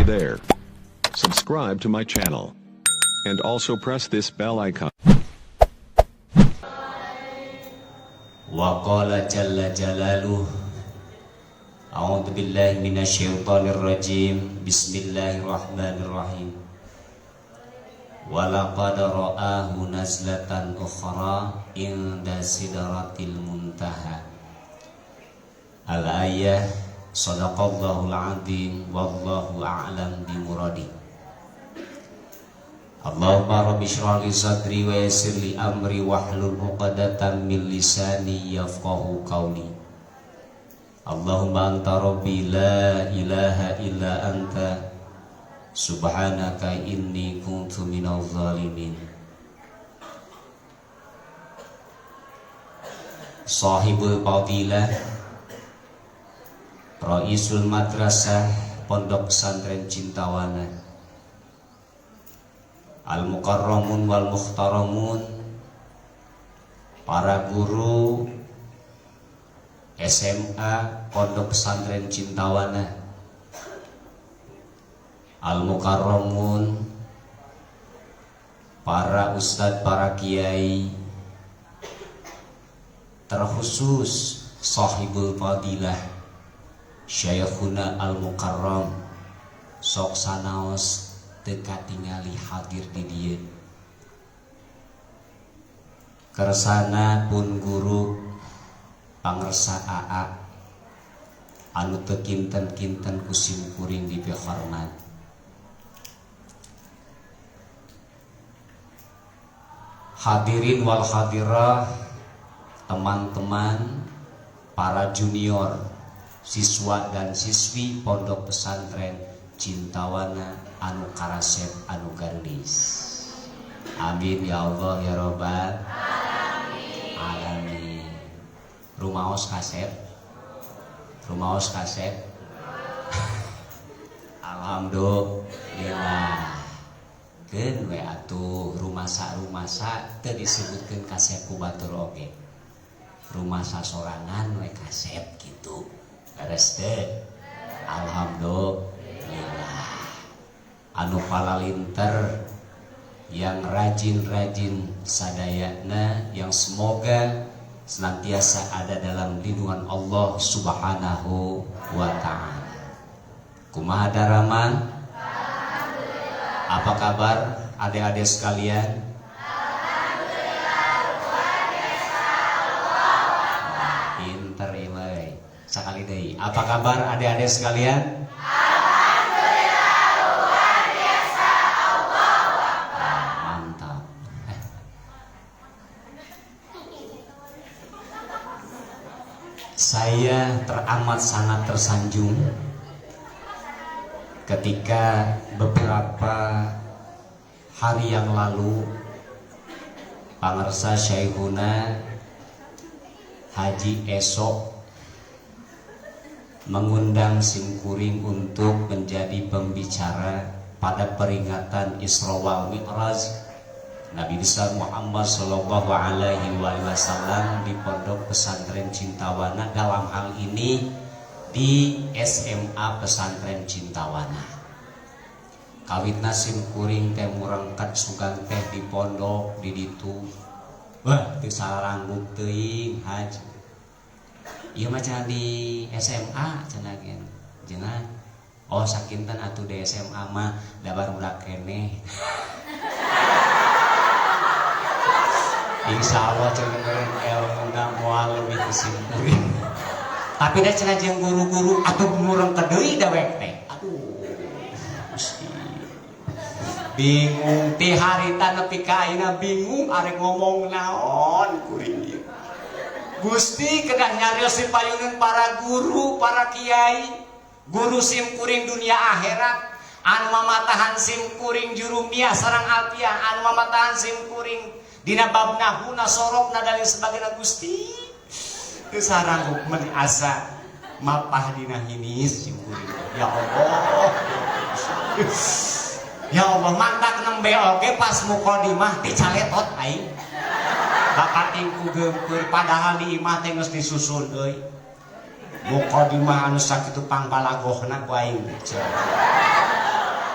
Hey there. Subscribe to my channel. And also press this bell icon. Wa qala jalla jalaluh. A'udzu billahi minasyaitonir rajim. Bismillahirrahmanirrahim. Wa laqad ra'ahu nazlatan ukhra inda sidratil muntaha. Al-ayah. Shadaqallahul azim. Wallahu a'lam bimuradi. Allahumma rabbi shrah li sadri wa yassir li amri wahlul 'uqdatam min lisani yafqahu qawli. Allahumma anta rabbi la ilaha illa anta subhanaka inni kuntu minadh zalimin. Sahibul fadilah, Raisul madrasah Pondok Pesantren Cintawana, Al-Mukarramun wal Mukhtaramun, para guru SMA Pondok Pesantren Cintawana, Al-Mukarramun, para ustadz, para kiai, terkhusus sahibul fadilah Syekhuna Al-Mukarram, sok sanaos teka tingali hadir di dieu. Kersana pun guru pangersa AA anu teu kinten-kinten kusim kuring diberi hormat. Hadirin wal hadirah, teman-teman, para junior, siswa dan siswi Pondok Pesantren Cintawana anu karasep anu gandis. Amin ya Allah ya Rabbal alamin. Rumaos kasep. Rumaos kasep. Alhamdulillah. Keun we atuh rumasa teu disebutkeun kasep ku batur oge. Rumasa sorangan we kasep gitu. Beres teh. Alhamdulillah. Anu palalinter yang rajin-rajin sadayana, yang semoga senantiasa ada dalam lindungan Allah Subhanahu wa ta'ala. Kumaha daraman? Apa kabar adik-adik sekalian? Pinter ilai. Sakali deui. Apa kabar adik-adik sekalian? Saya teramat sangat tersanjung ketika beberapa hari yang lalu pangersa Syekhuna Haji Esok mengundang simkuring untuk menjadi pembicara pada peringatan Isra wal Mi'raj Nabi besar Muhammad sallallahu alaihi wasallam di Pondok Pesantren Cintawana, dalam hal ini di SMA Pesantren Cintawana. Kawitna simkuring teh murengket sugan teh di pondok di ditu. Wah, teu saranggut teuing Haji. Ieu mah cenah di SMA cenah gen. Jengan. Oh, sakinten atuh di SMA mah da barudak keneh. Insya Allah cenderung ilmu moal lebih kesimpulan. Tapi dah cenah jeung guru-guru atau mureng kedeui da wek teh. Aduh. Mesti bingung ti harita nepi ka ayeuna bingung arek ngomong naon kuring ieu. Gusti kedah nyarios dipayungeun para guru, para kiai, guru sim kuring dunia akhirat, anu mamatahan sim kuring jurumiyah sareng alfiah, anu mamatahan sim kuring dina bab nahuna sorobna dan sebagainya. Gusti teu saranggup men asa mapah dina hinis simkuring. Ya Allah, ya Allah, mantak nembe oge pas muqaddimah dicaletot aing bakat ingku geumpeur padahal di imah teh geus disusun euy. Muqaddimah anu sakitu pangpalagohna ku aing.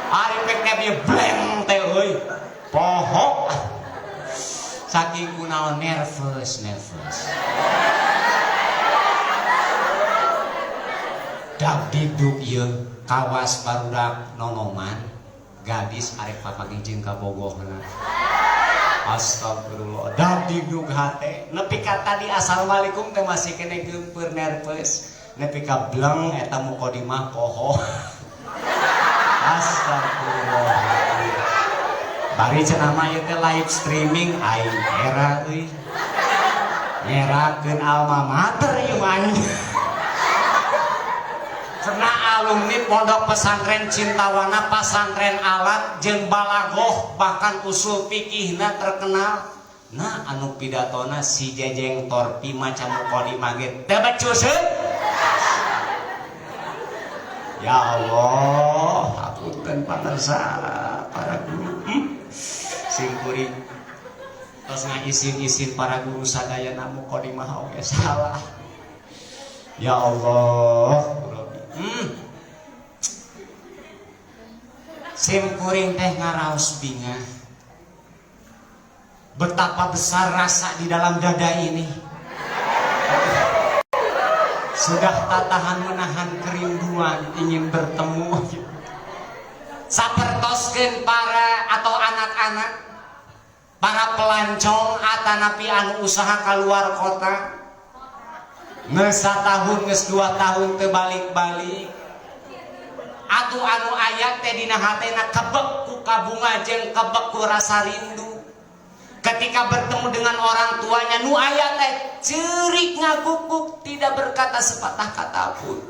Ari pek dia bleng teh euy. Poho. Saking kunaon nervous. Dak diduk ieu kawas barudak nonoman gadis arek papangijing ka bogohna. Astagfirullah. Dak diduk hate nepi ka tadi assalamualaikum teh masih kene geumpeur nervous. Nepi ka bleng eta mukodimah poho. Astagfirullah. Bari cenah mah ieu teh live streaming aing era euy. Nyerakeun alma mater ieu mah. Cenah alumni Pondok Pesantren Cintawana, Pasantren Alat jeung Balagoh, bahkan usul fikihna terkenal. Nah anu pidatona si Jejeng Torpi macam mukodimah ge teu becus. Ya Allah, hapunten panersa para guru. Sim kuring tos ngaisin-isin para guru sadayana mukodimah oge salah. Ya Allah, sim kuring teh ngaraos bingah. Betapa besar rasa di dalam dada ini. Sudah tak tahan menahan kerinduan ingin bertemu. Sapertoskeun para atau anak-anak, para pelancong atanapi anu usaha keluar kota. Geus satahun geus 2 tahun teu balik-balik. Atuh anu aya teh dina hatena kebek ku kabunga jeung kebek ku rasa rindu. Ketika bertemu dengan orang tuanya nu aya teh ceurik ngaguguk tidak berkata sepatah kata pun.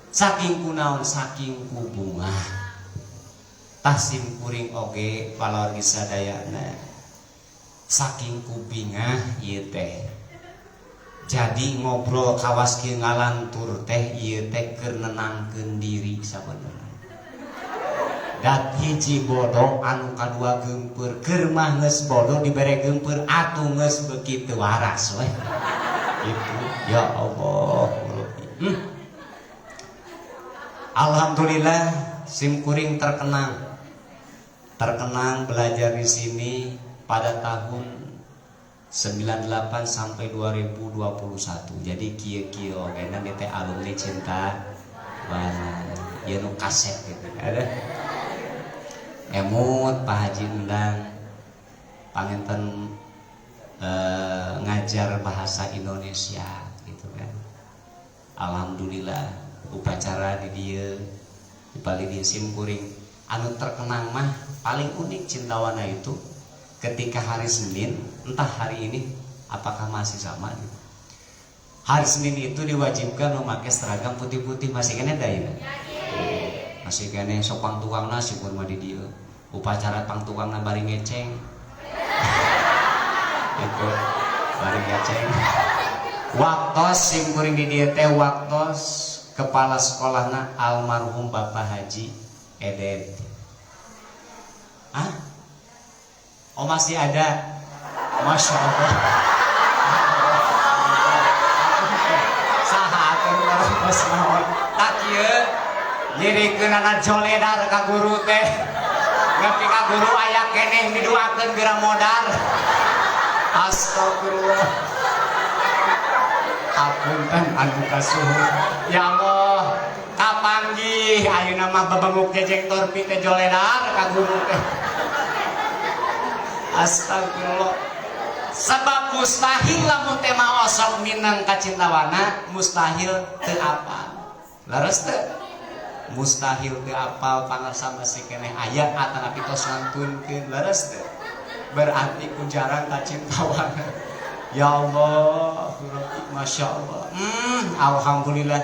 Saking kunaon saking ku bunga. Tasim kuring oge palargi sadayana. Saking ku bingah ieu teh. Jadi ngobrol kawas kieu ngalantur teh ieu teh keur nenangkeun diri sabenerna. Dat hiji bodoh anu kadua geumpeur keur mah geus bodoh dibere geumpeur atuh geus beuki teu waras we. Itu ya Allah. Alhamdulillah sim kuring terkenang belajar di sini pada tahun 98 sampai 2021. Jadi kieu-kieu oge na teh alumni cinta banget. Ieu nu kaset gitu. Ada emut Pak Haji undang panginten ngajar bahasa Indonesia gitu kan. Alhamdulillah upacara di dieu di paling di sim kuring anu terkenang mah paling unik Cintawana itu ketika hari Senin, entah hari ini apakah masih sama gitu. Hari Senin itu diwajibkan memakai seragam putih-putih, masih kene da ya? Masih kene sok pangtukangna syukur mah di dieu. Upacara pangtukangna bari ngeceng. Itu bari ngeceng. Waktos sim kuring di dieu teh waktos kepala sekolahna almarhum Bapak Haji Eden. Hah? Oh masih ada. Masya Allah. Sahakeun terus naon. Tak kieu nyirikeun anak joledar ka guru teh. Nepi ka guru aya keneh miduakeun geura modar. Astagfirullah. Hapunten anu kasuhun. Ya Allah, kapanggih ayeuna mah babanguk Jejeng Torpi teh joledar ka guru teh. Astagfirullah. Sebab mustahil lamun teh maosok minang ka Cintawana, mustahil teu apal. Leres teu? Mustahil teu apal pangarsa masih keneh aya atanapi tos ngantunkeun. Leres teu? Berarti ku jarang ka Cintawana. Ya Allah, Masya Allah. Alhamdulillah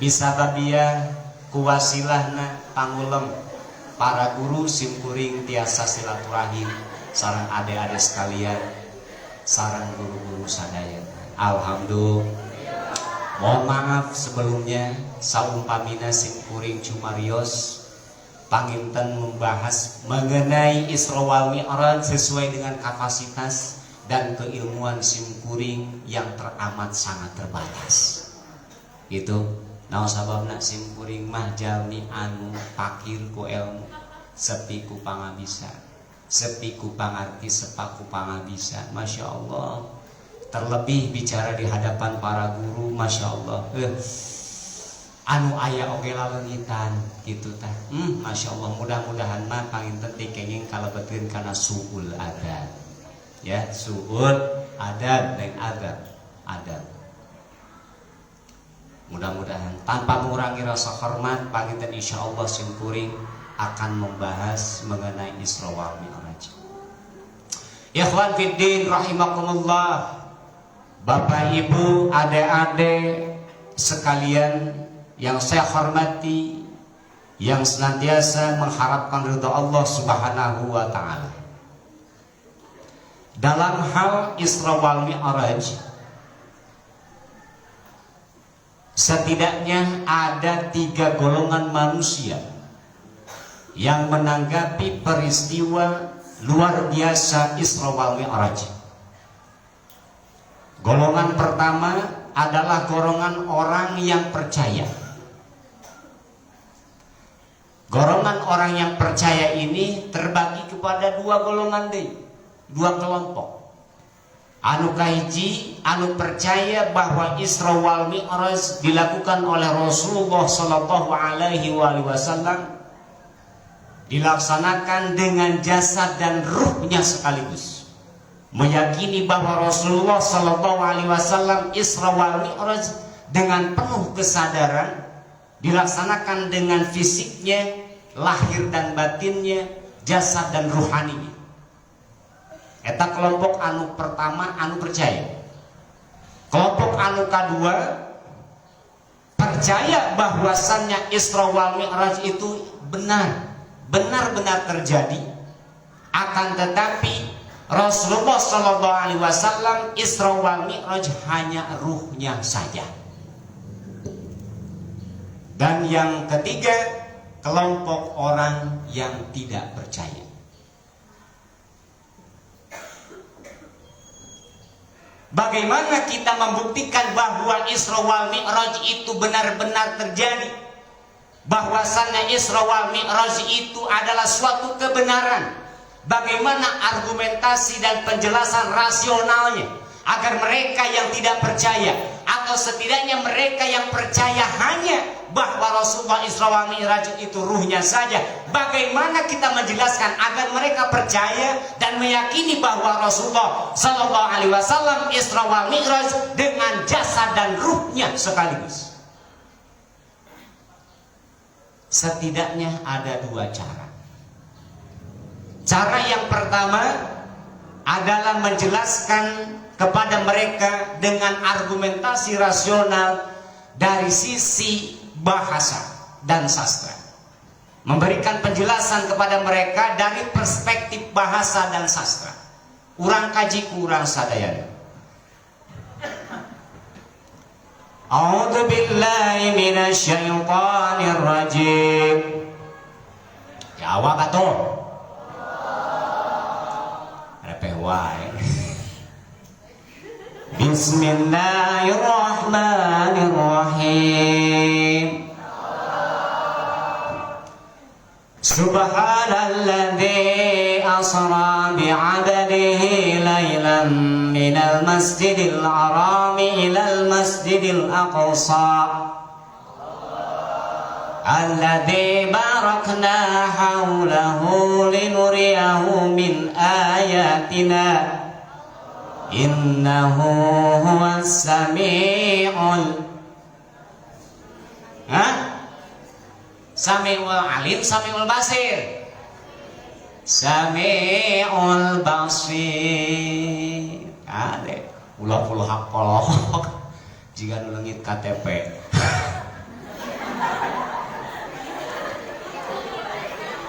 bisa kabiya kuwasilahna pangulem para guru sim kuring tiasa silaturahim sareng adik-adik sekalian, sareng guru-guru sadaya. Alhamdulillah. Mohon maaf sebelumnya saumpamina sim kuring cumarios panginten membahas mengenai Isra wal Mi'raj sesuai dengan kapasitas dan keilmuan sim kuring yang teramat sangat terbatas. Itu naon sababna sim kuring mah jalmi anu pakir ku ilmu. sepi ku pangabisa, sepi ku pangarti, sepaku pangabisa. Masya Allah. Terlebih bicara di hadapan para guru, Masya Allah. Anu aya oge laleungitan gitu tah. Masya Allah, mudah-mudahan mah panginten dikenging kalebetkeun kana suul adab. Ya, suul adab dan adab. Mudah-mudahan tanpa mengurangi rasa hormat panginten insyaallah simkuring akan membahas mengenai Isra wal Mi'raj. Ikhwan fiddin rahimakumullah. Bapak Ibu, adik-adik sekalian yang saya hormati, yang senantiasa mengharapkan ridha Allah Subhanahu wa taala. Dalam hal Isra wal Mi'raj, setidaknya ada 3 golongan manusia yang menanggapi peristiwa luar biasa Isra wal Mi'raj. Golongan pertama adalah golongan orang yang percaya. Golongan orang yang percaya ini terbagi kepada 2 golongan deh, 2 kelompok. Anu kahiji, anu percaya bahwa Isra wal Mi'raj dilakukan oleh Rasulullah sallallahu alaihi wasallam, dilaksanakan dengan jasad dan ruhnya sekaligus. Meyakini bahwa Rasulullah sallallahu alaihi wasallam Isra wal Mi'raj dengan penuh kesadaran, dilaksanakan dengan fisiknya, lahir dan batinnya, jasad dan ruhaninya. Eta kelompok anu pertama, anu percaya. Kelompok anu kedua percaya bahwasannya Isra wal Mi'raj itu benar-benar terjadi. Akan tetapi Rasulullah sallallahu alaihi wasallam Isra wal Mi'raj hanya ruhnya saja. Dan yang ketiga, kelompok orang yang tidak percaya. Bagaimana kita membuktikan bahwa Isra wal Mi'raj itu benar-benar terjadi? Bahwasannya Isra wal Mi'raj itu adalah suatu kebenaran. Bagaimana argumentasi dan penjelasan rasionalnya agar mereka yang tidak percaya, atau setidaknya mereka yang percaya hanya bahwa Rasulullah Isra wal Mi'raj itu ruhnya saja, bagaimana kita menjelaskan agar mereka percaya dan meyakini bahwa Rasulullah sallallahu alaihi wasallam Isra wal Mi'raj dengan jasad dan ruhnya sekaligus? Setidaknya ada 2 cara. Cara yang pertama adalah menjelaskan kepada mereka dengan argumentasi rasional dari sisi bahasa dan sastra. Memberikan penjelasan kepada mereka dari perspektif bahasa dan sastra. Urang kaji kurang sadayana. A'udzu billahi minasy syaithanir rajim. Jawab atuh. Repeh wae. Bismillahirrahmanirrahim. Subhanalladzi asra bi'abdihi laylan minal masjidil harami ilal masjidil aqsa alladzi barakna haulahu linuriyahu min ayatina innahu huwas sami'ul Sami'ul alim, sami'ul basir. Sami'ul basir. Ade, ulah-ulah hapol jika nulengit KTP.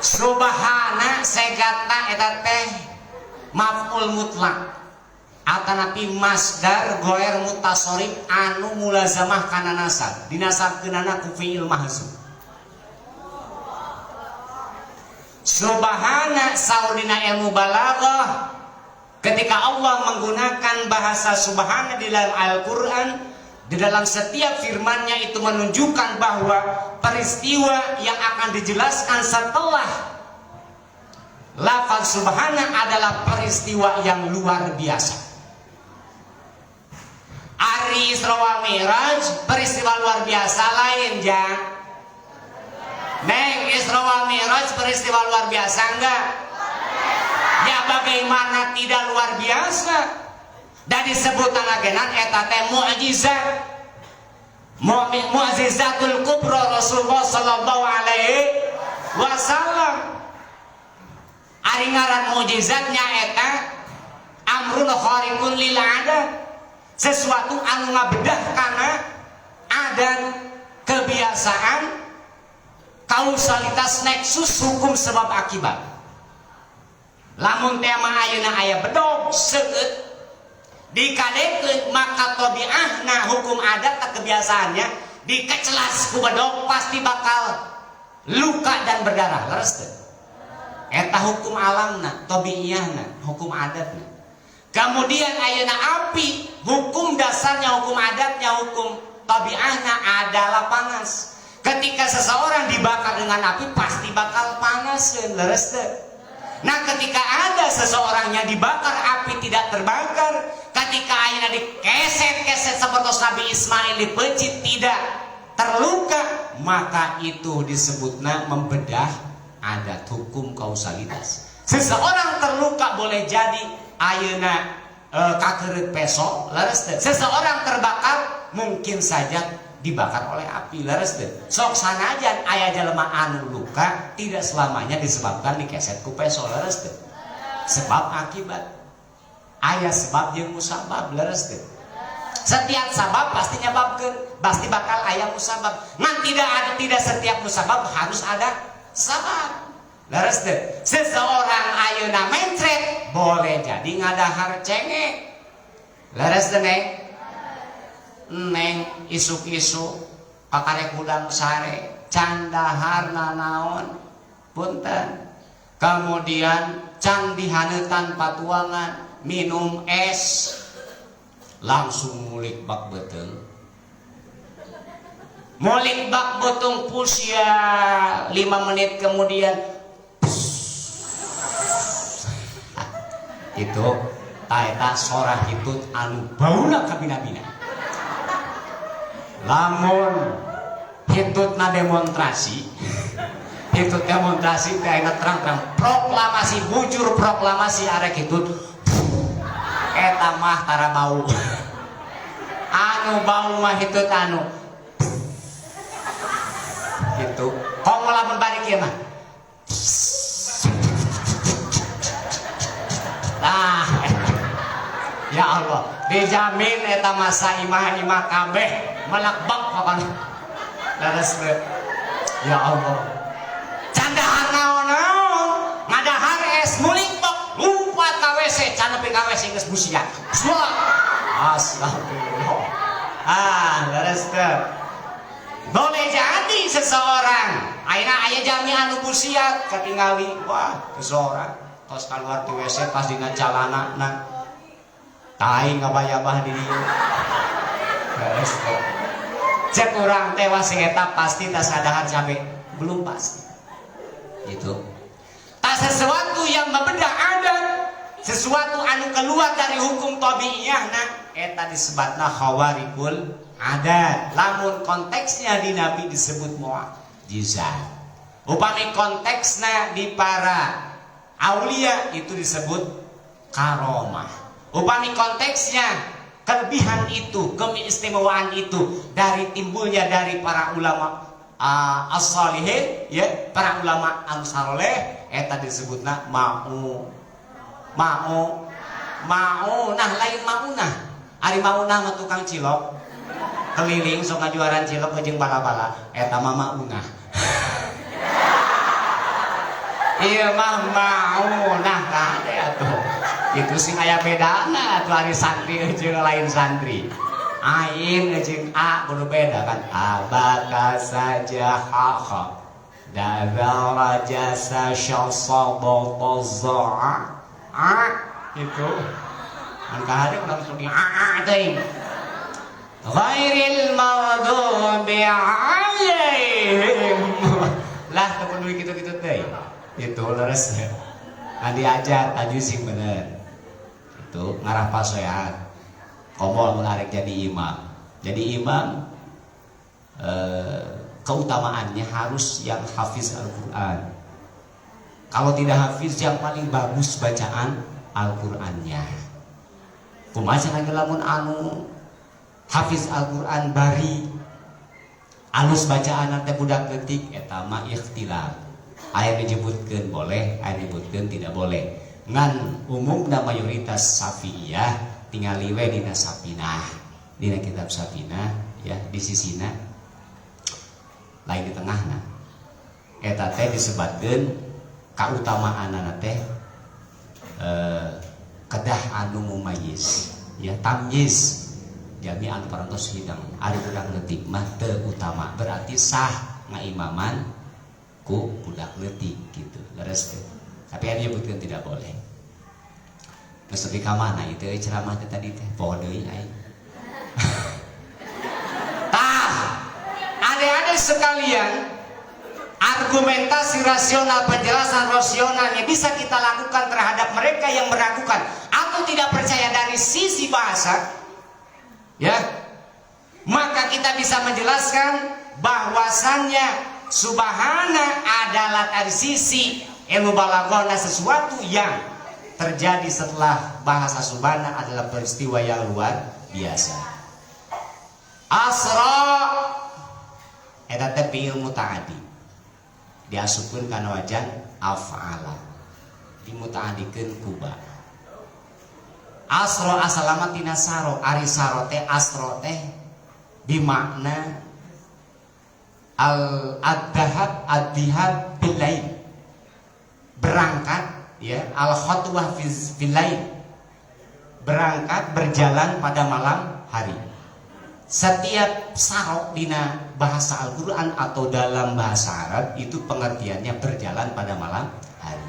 Subhana segata eta teh maf'ul mutlak. Atanapi masdar goer mutasorif anu mulazamah kana nasab. Dinasabkeunana ku fi'il mahzuf. Subhana saudina ilmu balaghah, ketika Allah menggunakan bahasa subhana di dalam Al-Quran, di dalam setiap firman-Nya itu menunjukkan bahwa peristiwa yang akan dijelaskan setelah Lafaz subhana adalah peristiwa yang luar biasa. Ari Isra wal Mi'raj peristiwa luar biasa lain jang. Neng, Isra wal Mi'raj peristiwa luar biasa enggak? Ya bagaimana tidak luar biasa? Dan disebutan agenan eta teh mukjizat. Mu'jizatul kubra Rasulullah sallallahu alaihi wasallam. Ari ngaran mukjizatnya eta amrun khariqun lil adat. Sesuatu anu ngabedah kana adat, kebiasaan, kausalitas, nexus, hukum sebab akibat. Lamun tema ayeuna aya bedog seueut dikadekeun maka tabiahna hukum adat tak kebiasaannya dikecelas ku bedog pasti bakal luka dan berdarah. Leres teu? Eta hukum alamna, tabiiyahna, hukum adatna. Kemudian ayeuna api, hukum dasarnya, hukum adatnya, hukum tabiahna adalah panas. Ketika seseorang dibakar dengan api pasti bakal panas, leres teu? Nah, ketika ada seseorangnya dibakar api tidak terbakar, ketika ayeuna dikeset-keset seperti Nabi Ismail dipecit tidak terluka, maka itu disebutna membedah adat, hukum kausalitas. Seseorang terluka boleh jadi ayeuna kakereut peso, leres teu? Seseorang terbakar mungkin saja dibakar oleh api, leres teu? Sok sanajan aya jelema anu luka tidak selamanya disebabkan dikeset ku peso, leres teu? Sebab akibat. Aya sebab jeung musabab, leres teu? Setiap sabab pasti nyababkeun, pasti bakal aya musabab. Ngan tidak setiap musabab harus ada sabab. Leres teu? Seseorang ayeuna mencret boleh jadi ngadahar cengek. Leres teu neng? Neng isuk-isuk pakarek udang sare can dahar nanaon punten. Kemudian can dihaneutan patuangan minum es langsung mulik bak beteung. Mulik bak betung pusya 5 menit kemudian itu taeta sorah hitut anu bauna kabina-bina. Lamun hitutna demonstrasi hitut demonstrasi teh terang-terang proklamasi, bujur proklamasi arek hitut eta mah tara bau. Anu bau mah hitut anu gitu. Kong lamun balik ieu mah. Nah, ya Allah, dijamin eta masa imah-imah kabeh melakbak pokona. Leres teu? Ya Allah. Candahar naon-naon, ngadahar es mulik bok, lumpat ka WC, can nepi ka WC geus busian. Semua. Astagfirullah. Leres teu? Boleh jadi seseorang ayeuna aya jami anu busiat katingali, wah, seseorang tos kaluar ti WC pas dina calanana tai ngabayabah di dieu. Leres teu? Cek urang teh wasi eta pasti tas sadahar cabe belum pasti. Gitu. Tak sesuatu yang membedah adat, sesuatu anu keluar dari hukum tabiiyahna eta disebutna khawarikul adat. Lamun konteksnya di Nabi disebut mukjizat. Upami konteksna di para aulia itu disebut karomah. Upami konteksnya kelebihan itu, keistimewaan itu dari timbulnya dari para ulama as-salihin, ya, para ulama anu saleh eta disebutna mau. Nah lain maunah. Ari maunah mah tukang cilok keliling sok ngajuaran cilok jeung bala-bala eta mah maunah. Iya mah maunah kade atuh. Itu sing aya bedana atuh ari santri jeung lain santri. Ain jeung A kudu beda kan. Abaka saja haqa. Dadzal jasa syasaba tazaa. Itu. An kahade urang sugi teuing. Ghairil maghdubi alaihim. Lah teu kudu kitu-kitu teuing. Itu leres. diajar tadi sing bener itu ngarah pasoyan komol menarik jadi imam. Jadi imam keutamaannya harus yang hafiz Al-Quran. Kalau tidak hafiz, yang paling bagus bacaan Al-Qurannya. Kumaha lagi lamun anu hafiz Al-Quran bari alus bacaan nanti budak letik eta mah ikhtilaf. Aya disebutkeun boleh, aya disebutkeun tidak boleh. Ngan umumna mayoritas Syafi'iyah tingali we dina Sapinah. Dina kitab Sapinah ya di sisina lain di tengahna. Eta teh disebutkeun kautamaanana teh kedah anu mumayyiz ya tamyiz jami'an parantos hidang ari budak leutik mah teu utama berarti sah ngaimaman ku budak leutik gitu leres teh tapi anu nyebutkeun tidak boleh geus nepi ka mana itu ceramah teh tadi teh poho deui aing tah adik-adik sekalian argumentasi rasional, penjelasan rasionalnya bisa kita lakukan terhadap mereka yang meragukan atau tidak percaya dari sisi bahasa, ya, maka kita bisa menjelaskan bahwasannya subhana adalah dari sisi ilmu balaghahna sesuatu yang terjadi setelah bahasa subhana adalah peristiwa yang luar biasa. Asra eta teh fi'il muta'addi diasupkeun kana wajan af'ala dimuta'adikeun kuba. Asro asalama tina saro ari saro teh asro teh bimakna al adhab adhihab bilail berangkat ya al khutwah fil lail berangkat berjalan pada malam hari. Setiap sarok dina bahasa Al-Quran atau dalam bahasa Arab itu pengertiannya berjalan pada malam hari.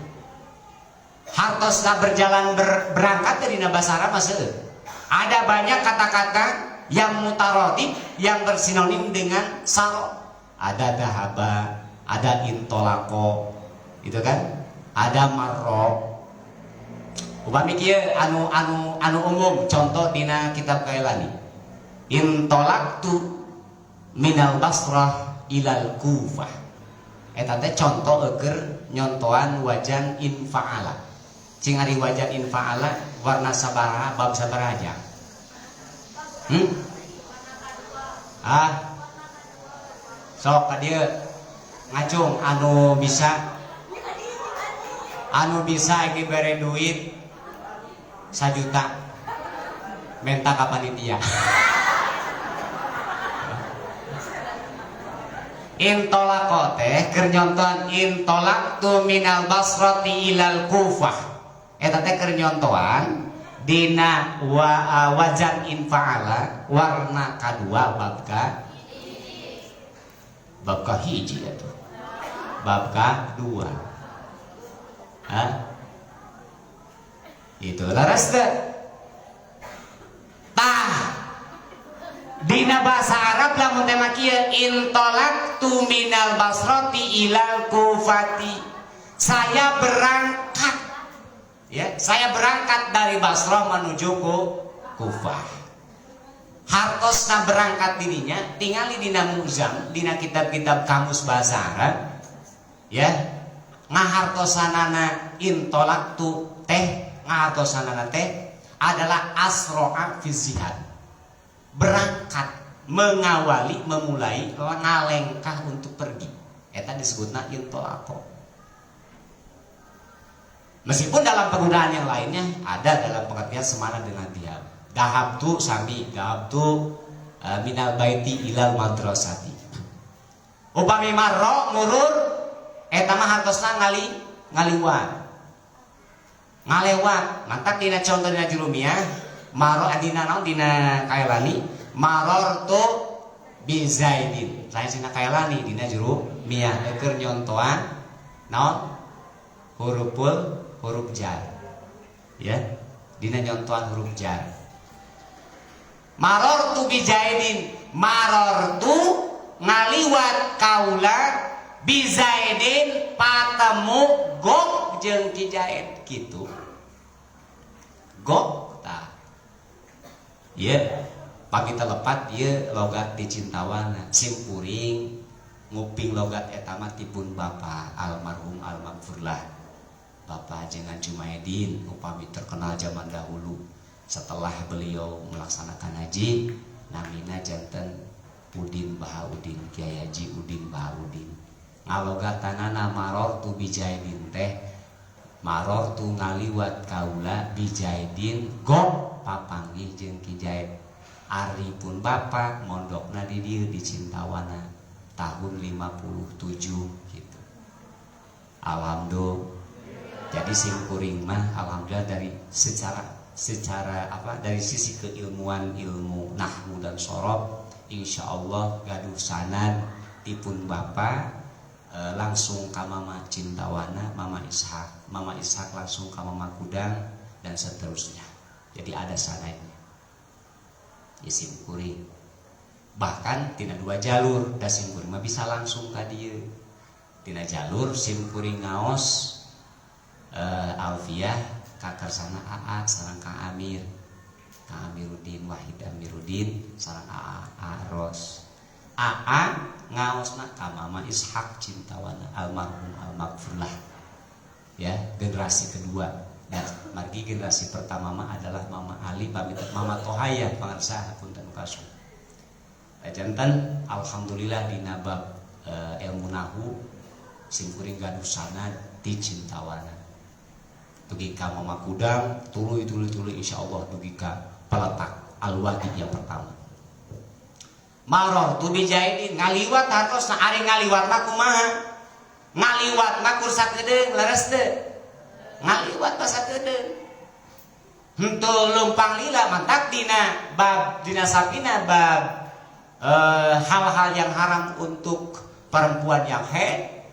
Hartosna berjalan berangkat dari bahasa Arab masih ada banyak kata-kata yang mutarodif yang bersinonim dengan sarok. Ada dahaba, ada intolako, itu kan? Ada marro. Upami kieu anu umum contoh dina kitab Kailani. Intolaktu minal Basrah ilal Kufah. Eta teh contoh eukeur nyontoan wajan infa'ala. Cing ari wajan infa'ala warna sabaraha bab sabaraha aja. Sok ka dieu ngacung anu bisa iki bere duit 1 juta menta ka panitia. Intolako teh keur nyontoan intolaktu minal Basrati ilal Kufah. Eta teh keur nyontoan dina wajan infa'ala warna kadua bab ka hiji atuh. Bab ka dua. Itu laras teh. Dina bahasa Arab lamun tema kieu intolaktu minal Basrati ilal Kufati. Saya berangkat. Ya, saya berangkat dari Basrah menuju ke Kufah. Hartosna berangkat dirinya tingali dina muzam, dina kitab-kitab kamus bahasa Arab. Ya. Ngahartosanana intolaktu teh, ngahartosanana teh adalah asro'a fi zihad. Berangkat, mengawali, memulai, ngalengkah untuk pergi. Eta disebutna intolako. Meskipun dalam penggunaan yang lainnya ada dalam pengertian semana dengan dihab. Dahab tu sami, dahab tu minal baiti ilal madrasati. Upami marro murur, eta mah hartosna ngaliwat. Ngalewat, mantap dina contoh dina jurumiyah. Maro adina naon dina Kailani maror tu bizaidin. Lain dina Kailani dina juru miyah keur nyontoan naon huruf jar. Ya, dina nyontoan huruf jar. Maror tu bizaidin, maror tu ngaliwat kaula bizaidin patemu gog jeung Ki Jaed gitu. Gok tah. Ieu pagi telepat ieu logat di Cintawana, simkuring nguping logat eta mah tipun Bapak almarhum almarhumlah. Bapak Jengan Jumaidin upami terkenal zaman dahulu. Setelah beliau melaksanakan haji, namina janten Udin Bahaudin, Kiai Haji Udin Bahaudin. Ngalogatanana maror tu Bijaidin teh, maror tu ngaliwat kaula Bijaidin gok papanggih jeung Ki Jaed. Ari pun Bapak mondokna di dieu di Cintawana tahun 57 gitu. Alhamdulillah. Jadi simkuring mah alhamdulillah dari secara dari sisi keilmuan ilmu nahwu dan sorof insyaallah gaduh sanad tipun Bapak langsung ka Mama Cintawana, Mama Ishak langsung ka Mama Kudang dan seterusnya. Jadi ada sanadnya. Ya simkuring. Bahkan tina 2 jalur, da simkuring mah bisa langsung ka dieu. Tina jalur simkuring ngaos Alfiah kakersana AA sareng Kang Amir, Kang Amiruddin Wahid Amiruddin sareng AA Ros. AA ngaosna ka Mama Ishak Cintawana almarhum almarhumlah. Ya, generasi kedua. Dan margi generasi pertama mah adalah Mama Ali pamit Mama Tohaya pangarsa punten kasu. Janten alhamdulillah dina bab ilmu nahwu simkuring gaduh sanad di Cintawana. Dugi ka Mama Kudang, tuluy insyaallah dugi ka peletak al-wadi yang pertama. Maror tu Bijaidin ngaliwat hartosna ari ngaliwat mah kumaha? Ngaliwat mah kur sakedeung leres teu? Ngaliwat mah sakedeung. Henteu leumpang lila mantak dina bab dina sapina bab hal-hal yang haram untuk perempuan yang haid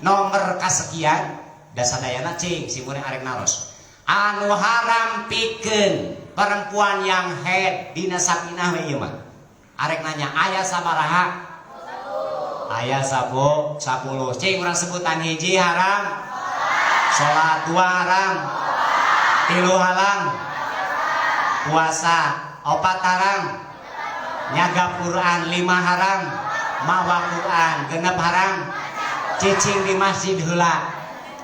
nomor kasekian dasadayana cing simure arek naros anu haram pikeun perempuan yang haid dina sapinah we ieu mah arek nanya aya sabaraha? Aya 10 cing urang sebutan hiji haram salat 2 haram 3 haram puasa 4 haram nyaga Quran 5 haram mawa Quran 6 haram cicing di masjid heula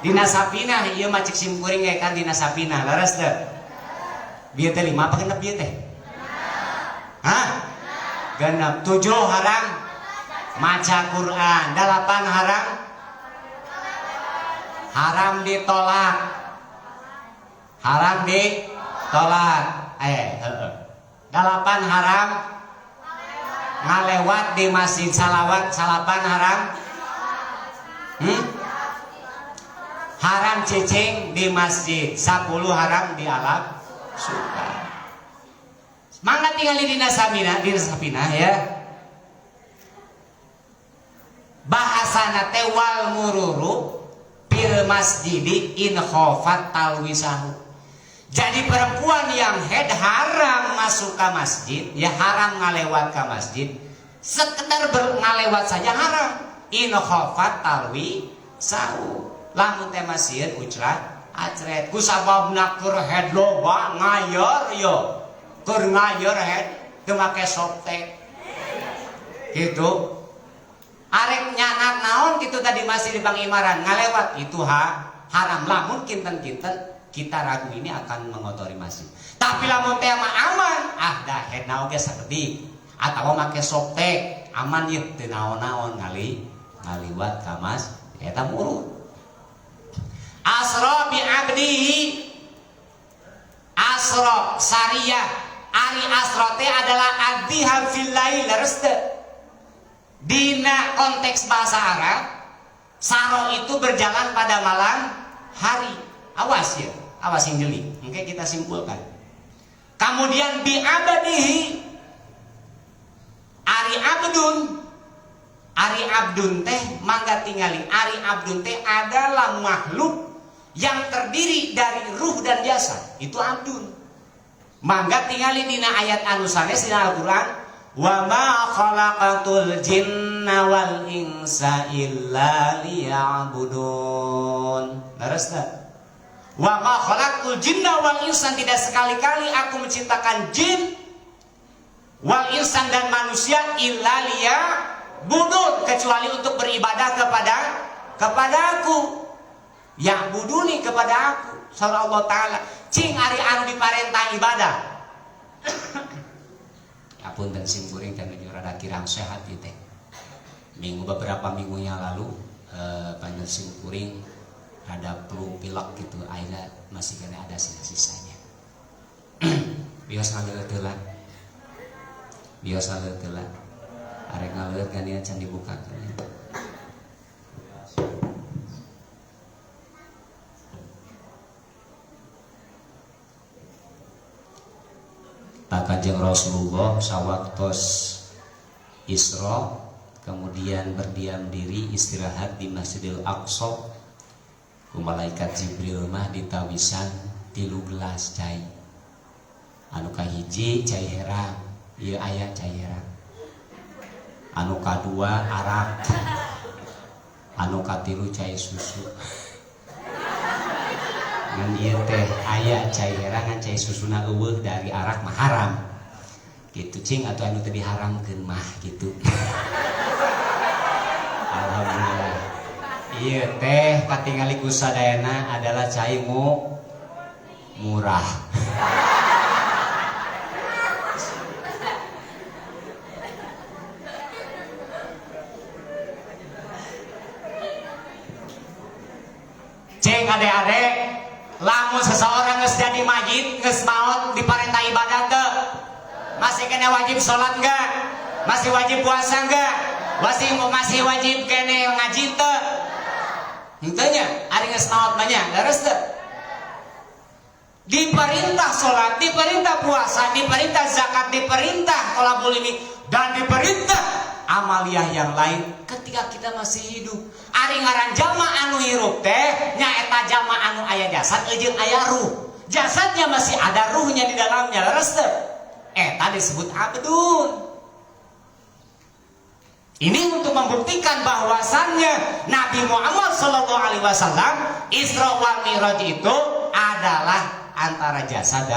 dina sapinah ieu mah cik simkuring ge kan dina sapinah laras teu bieu teh 5 apa genep bieu teh hah genep 7 haram maca Quran 8 haram ditolak 8 haram ngalewat di masjid salawat 8 haram haram cicing di masjid 10 haram di alam suka. Mangga tinggali dina sapinah ya. Bahasana teh wal mururu fil masjidi in khofat talwisahu. Jadi perempuan yang haid haram masuk ke masjid, ya haram ngalewat ke masjid. Sekedar ngalewat saja haram. In khofat talwisahu. Lamun teh masieun ucrat acret ku sababna keur head loba ngayor yo keur ngayor head teu make soptek gitu arek nyanak naon kitu tadi masih di Bang Imaran ngalewat itu haram lamun kinten-kinten kita ragu ini akan mengotori masjid tapi lamun teh mah aman dah head naon ge sakedik atawa make soptek aman ieu teu naon-naon ngaliwat ka masjid eta murud asra bi abdihi asra sariyah ari asra teh adalah adhiha fil lail leres teu dina konteks bahasa Arab saro itu berjalan pada malam hari awas ya awas yang jeli oke kita simpulkan kemudian bi abdihi ari abdun teh mangga tingali ari abdun teh adalah makhluk yang terdiri dari ruh dan jasad itu abdun mangga tingali dina ayat anu sanes dina Al-Qur'an wa ma khalaqatul jinna wal insa illa liya'budun Leres teh. Wa ma khalaqtul jinna wal insan, tidak sekali-kali aku menciptakan jin wal insan dan manusia illa liya'budun, kecuali untuk beribadah kepada aku. Ya'buduni, kepada aku. Sallallahu Allah taala. Cing ari anu diparentah ibadah. Apunten sim kuring teh menuju rada kirang sehat ieu teh. Beberapa minggu yang lalu panjang sim kuring ada flu pilek gitu, akhirnya masih kena ada sisa-sisanya. Bios ngaleut heula. Bios ngaleut heula. Arek ngaleut kan ieu can dibukakeun. Kanjeng Rasulullah sawaktos Isra kemudian berdiam diri istirahat di Masjidil Aqsa, ku malaikat Jibril mah ditawisan 3 gelas cai. Anu kahiji cai herang, ieu aya cai herang. Anu kadua arak. Anu katilu cai susu. Ngan ieu teh aya cai herang ngan cai susuna eueuh dari arak mah haram. Gitu cing, atau anu teu diharamkeun mah gitu. Alhamdulillah. Ieu teh katingali ku sadayana adalah cai murah. Cing adek-adek, lamun seseorang geus jadi mayit, geus maot diparentah ibadah teu? Masih kena wajib sholat enggak? Masih wajib puasa enggak? Masih wajib kena ngaji teu? Henteu nya, ari geus maot mah nya, leres teu? Diperintah sholat, diperintah puasa, diperintah zakat, diperintah tholabul ilmi, dan diperintah amaliyah yang lain ketika kita masih hidup. Ari ngaran jalma anu hirup teh nyaeta jalma anu aya jasad jeung aya ruh. Jasadnya masih ada, ruhnya di dalamnya, leres teu? Eta disebut abdun. Ini untuk membuktikan bahwasannya Nabi Muhammad SAW Isra wal Mi'raj itu adalah antara jasad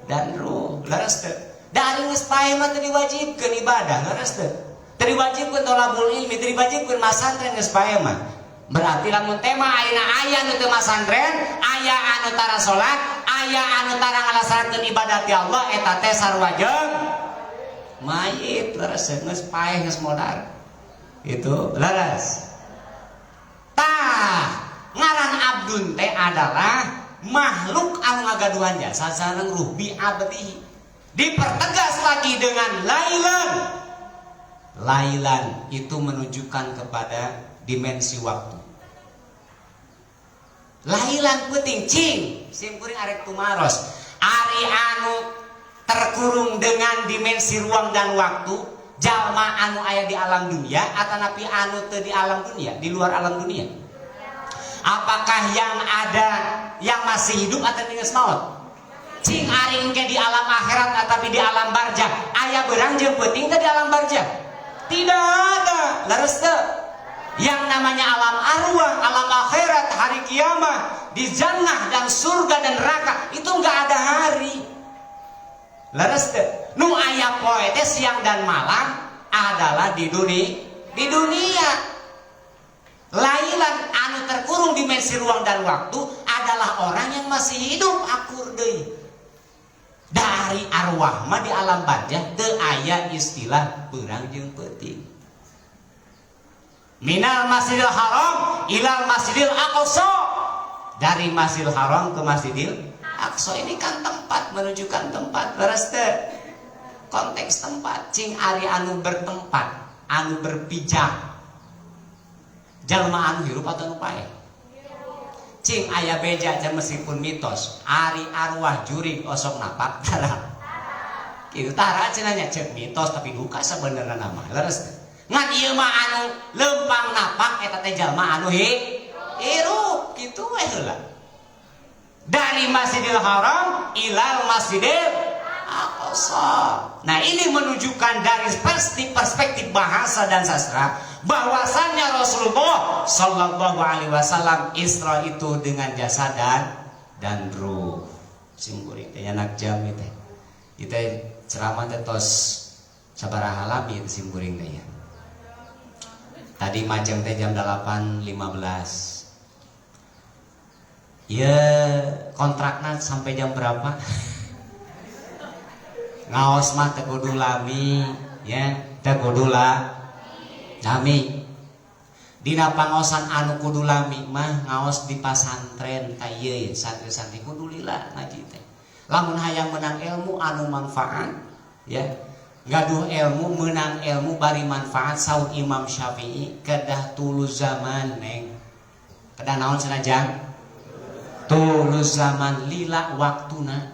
dan ruh. Leres teu? Dari geus pae mah teu diwajibkeun ibadah, leres teu? Teu diwajibkeun tholabul ilmi, teu diwajibkeun masantren geus pae mah. Berarti lamun tema ayeuna aya nu teu masantren, aya anu tara salat, aya anu tara ngalaksanakeun ibadah ti Allah, eta teh sarua jeung mayit, leres geus paeh geus modar. Itu leres. Tah, ngaran abdun teh adalah makhluk anu ngagaduhan jasa sareng ruh bi abdi. Dipertegas lagi dengan lailan. Lailan itu menunjukkan kepada dimensi waktu. Lailan penting cing, sim kuring arek tumaros. Ari anu terkurung dengan dimensi ruang dan waktu, jalma anu aya di alam dunia atanapi anu teu di alam dunia, di luar alam dunia. Apakah yang ada yang masih hidup atau geus maot? Cing ari engke di alam akhirat atapi di alam barzah, aya beurang jeung peuting teh di alam barzah? Tidak ada, leres teu? Yang namanya alam arwah, alam akhirat, hari kiamat, di jannah dan surga dan neraka itu enggak ada hari. Leres teu? Nu aya poe teh siang dan malam adalah di dunia. Lailan anu terkurung dimensi ruang dan waktu adalah orang yang masih hidup akur deui. Dari arwah mah di alam barzah teu aya istilah beurang jeung peuting. Minal Masjidil Haram ilal Masjidil Aqsa, dari Masjidil Haram ke Masjidil Aqsa. Ini kan tempat, menunjukkan tempat, leres teu? Konteks tempat. Cing ari anu bertempat, anu berpijak, jalma anu hirup atau anu paeh? Cing aya beja can meskipun mitos, ari arwah jurig osok napak tara. Kitu tara cenanya cek mitos tapi duka sebenarnya nama, leres teu? Ngan ieu mah anu lempang napak eta teh jalma anu hirup kitu we heula. Dari Masjidil Haram ilal Masjidil Aqsa. kosong. Nah, ini menunjukkan dari perspektif bahasa dan sastra bahwasannya Rasulullah Shallallahu Alaihi Wasallam Isra itu dengan jasad dan ruh. Simkuring teh anak jam itu. Kita ceramah tos sabaraha lami itu simkuring teh. Tadi macam teh jam 8.15. Ya kontraknya sampai jam berapa? Ngaos mah teu kudu lami, ya teu kudu lami. Dina pangaosan anu kudu lami mah ngaos di pasantren ka ieu santri-santri kudu lila ngaji teh. Lamun hayang menang ilmu anu manfaat, ya. Gaduh ilmu menang ilmu bari manfaat saur Imam Syafi'i kedah tulus zaman neng. Kedah naon sanajan? Tulus zaman lila waktuna.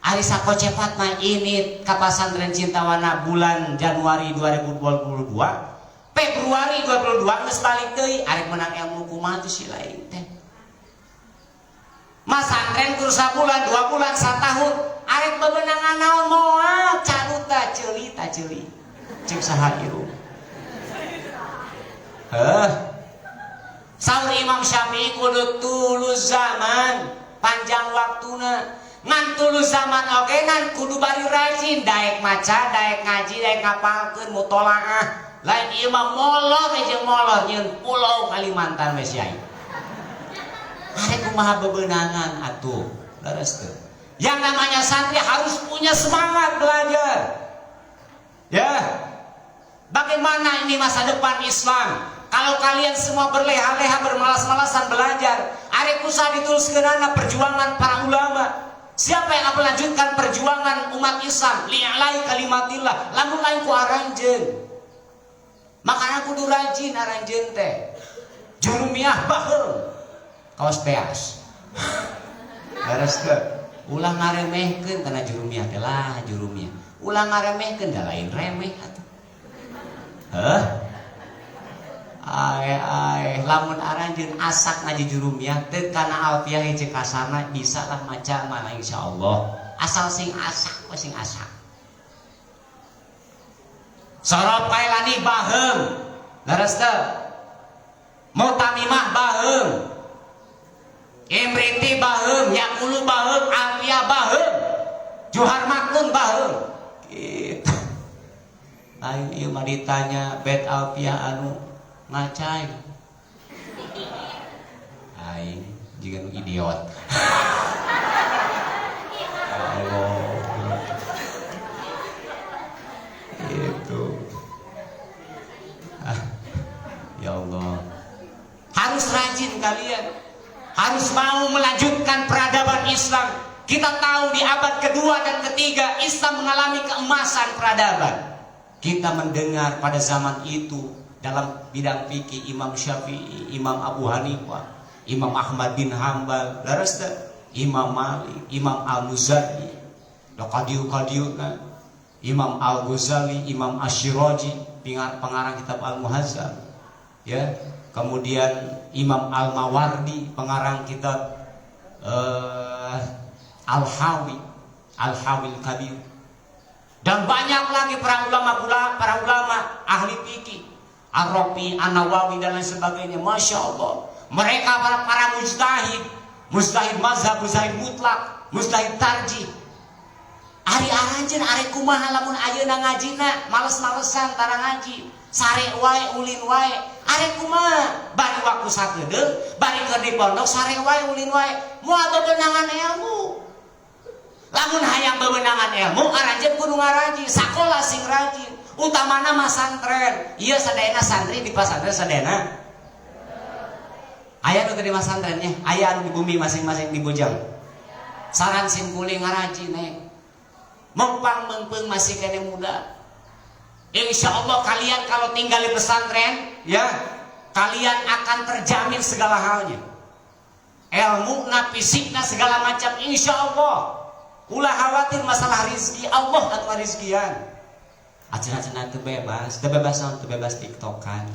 Ari sakocepat mah ini ka pasantren Cintawana bulan Januari 2022, Februari 2022 geus balik deui arek menang ilmu kumaha teh si lain teh. Masantren kur sabulan, 2 bulan, 1 tahun, arek bebenangan naon moal carut ta ceuli ceuk saha ieu. Saur Imam Syafi'i kudu tulus zaman, panjang waktuna. Ngan tulus zaman oge nan kudu bari rajin daek maca, daek ngaji, daek ngapalkeun mutolaah. Lain ieu mah molor jeung molor nyeun Pulau Kalimantan we sia. Arek kumaha bebeunangan atuh. Leres teu. Yang namanya santri harus punya semangat belajar. Ya. Bagaimana ini masa depan Islam? Kalau kalian semua berleha-leha bermalas-malasan belajar, arek usah dituliskeunana perjuangan para ulama. Siapa yang akan melanjutkan perjuangan umat Islam? Li'alai kalimatillah, lamun lain ku aranjeun. Makanya kudu rajin aranjeun teh. Jurumiyah baheung. Kaos peas. Beres teu. Ulah ngaremehkeun kana jurumiyah teh lah jurumiyah. Ulah ngaremehkeun da lain remeh atuh. Lamun aranjeun asak ngaji jurumiyah teu kana alfiah hiji kasarna bisa lah maca mana insyaallah. Asal sing asak we sing asak. Sorop pailani baheung. Leres teu? Mutamimah baheung. Imriti baheung, Yakulu baheung, Alfiah baheung. Johar Maknun baheung. Gitu. Lain ieu mah ditanya bet Alfiah anu ngacai aing juga nu idiot. Allah itu ya Allah, harus rajin kalian, harus mau melanjutkan peradaban Islam. Kita tahu di abad kedua dan ketiga Islam mengalami keemasan peradaban. Kita mendengar pada zaman itu dalam bidang fikih Imam Syafi'i, Imam Abu Hanifah, Imam Ahmad bin Hambal, Imam Malik, Imam Al-Muzani, Imam Al-Ghazali, Imam Ash-Shirazi, pengarang kitab Al-Muhazzam, ya. Kemudian Imam Al-Mawardi, pengarang kitab Al-Hawi Al-Kabir. Dan banyak lagi para ulama ahli fikih, Ar-Rafi, An-Nawawi dan lain sebagainya. Masya Allah, mereka para mujtahid mazhab, mujtahid mutlak, mujtahid tarjih. Ari aranjeun ari kumaha lamun ayeuna ngajina males-malesan tara ngaji, sare wae ulin wae. Ari kumaha bari waktu sakedeung, bari keur di pondok sare wae ulin wae. Moal bebenangan ilmu. Lamun hayang bebenangan ilmu aranjeun kudu ngaraji, sakola sing rajin. Utamana mah santren. Iya sadayana santri di pasantren sadayana. Aya nu di pasantrennya, aya anu di bumi masing-masing di Bojang. Saran simkuling ngaraji neng. Mempang-mempeng masih kene muda. Insya Allah kalian kalau tinggal di pesantren, ya, kalian akan terjamin segala halnya. Ilmu na, fisikna segala macam, insya Allah. Ulah khawatir masalah rizki, Allah atuh rizkian. Acan-acan itu bebas tiktokan.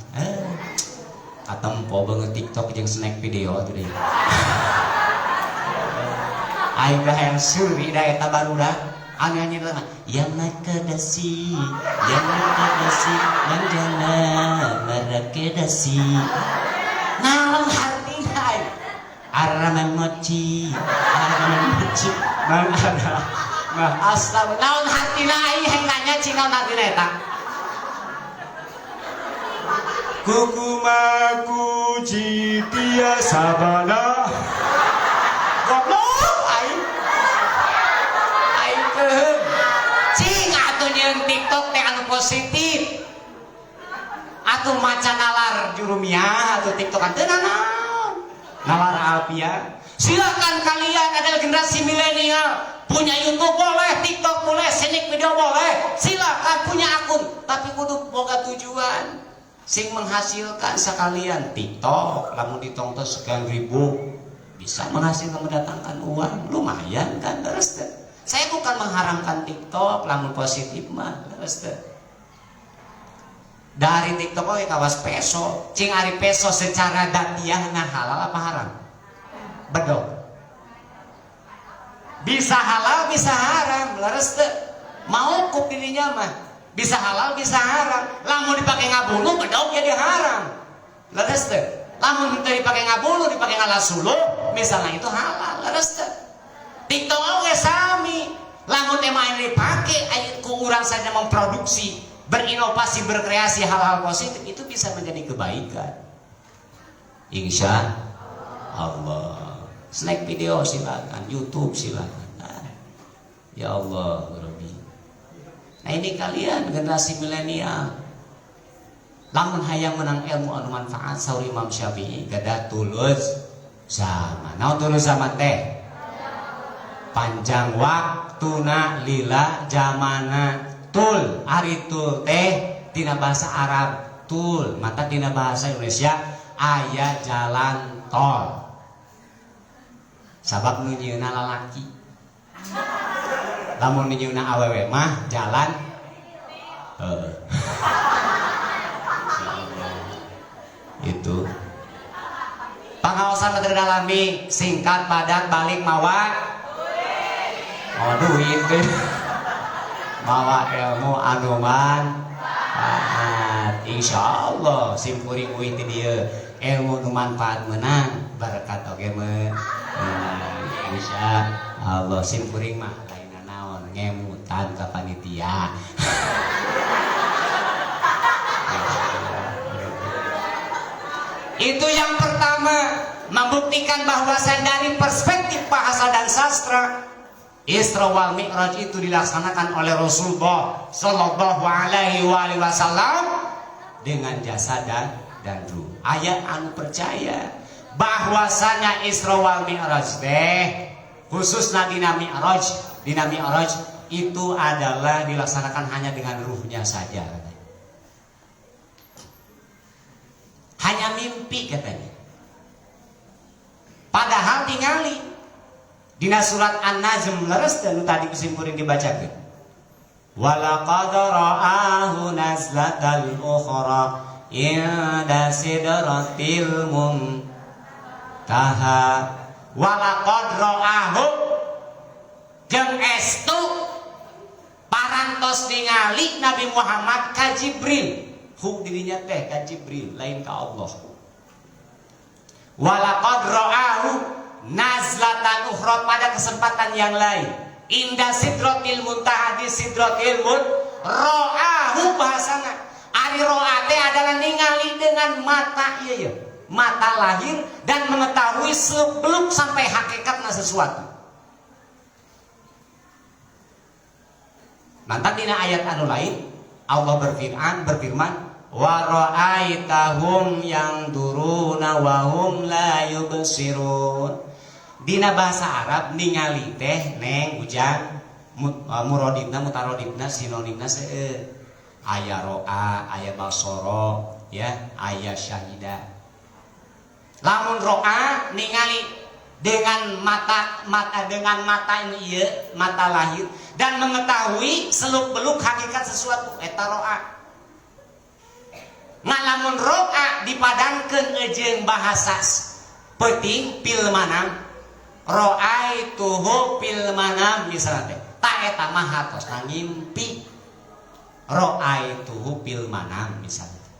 Katempo banget tiktok jeung snack video tuh deh. Aing hayang suri da eta barudak. Anu mah yang nakadasi manjana marakadasi naon hati hai araman mochi mana astagfirullah naon hati hai henganya cing naon hati eta kukumaku jitia sabana goblok aing cing atuh nyeun TikTok teh anu positif atuh maca nalar jurumiyah atuh TikTokan teu naon nalar alfiah. Silakan kalian adalah generasi milenial punya YouTube boleh, TikTok boleh, senick video boleh, silakan punya akun tapi kudu boga tujuan sing menghasilkan sekalian. TikTok lamun ditongtos sekian ribu bisa menghasilkan mendatangkan uang lumayan kan terus. Saya bukan mengharamkan TikTok, lamun positif mah, terus dari TikTok oke kawas peso, cing ari peso secara datiahna halal apa haram? Bedog. Bisa halal, bisa haram, terus mau kup dirinya mah, bisa halal, bisa haram. Lamun dipakai ngabulu, bedog jadi haram, terus lamun dipakai ngabulu, dipakai ngalasuluh, misalnya itu halal, terus TikTok oke sami lamun emang dipake ku urang saja memproduksi berinovasi berkreasi hal-hal positif itu bisa menjadi kebaikan insya Allah. Snack video silakan, YouTube silakan. Ya Allah Rabbi. Nah ini kalian generasi milenial lamun hayang menang ilmu anu manfaat saur Imam Syafi'i gadah tulus zaman. Naon tulus zaman teh? Panjang waktuna lila zamana tul ari tul teh tina bahasa Arab tul mata tina bahasa Indonesia aya jalan tol sabab nu nyieuna lalaki lamun nyieuna awewe mah jalan itu pangaosan terdalam singkat padat balik mawa mau duit deh mawa ilmu anu manfaat insyaallah simkuring uit dia ilmu nu manfaat menang berkat oge menang insyaallah simkuring mah lain naon ngemutan ka panitia itu yang pertama membuktikan bahwa dari perspektif bahasa dan sastra Isra wal Mi'raj itu dilaksanakan oleh Rasulullah Sallallahu Alaihi Wasallam dengan jasa dan ruh. Ayat anu percaya bahwasanya Isra wal Mi'raj teh khusus dina Mi'raj itu adalah dilaksanakan hanya dengan ruhnya saja. Hanya mimpi katanya. Padahal tingali dina surat An-Najm leres dan tadi kesimpulan dibacakeun. Walaqad ra'ahu nazlatal ukhra inda sidratil muntaha. Walaqad ra'ahu jeung estu parantos ningali Nabi Muhammad ka Jibril. Huk dirinya teh ka Jibril lain ka Allah. Walaqad ra'ahu nazlatan ukhra pada kesempatan yang lain inda sidratil muntaha di sidratil ra'ahu bahasana ari ro'a teh adalah ningali dengan mata ieu mata lahir dan mengetahui sebelum sampai hakikatna sesuatu. Mantap dina ayat anu lain Allah berfirman wa ra'aitahum yang duruna wa hum la yubsirun. Dina bahasa Arab ningali teh neng ujang murodibna mutarodibna sinonimna seueur aya ro'a aya basoro ya aya syahida. Lamun ro'a ningali dengan mata dengan mata ini ieu mata lahir dan mengetahui seluk-beluk hakikat sesuatu eta ro'a. Ngalamun ro'a dipadankeun jeung bahasa penting pil manam ro'aituhu pil manam misalnya teh tak eta mah hatosna ngimpi. Ra'aituhu fil manam misalnya.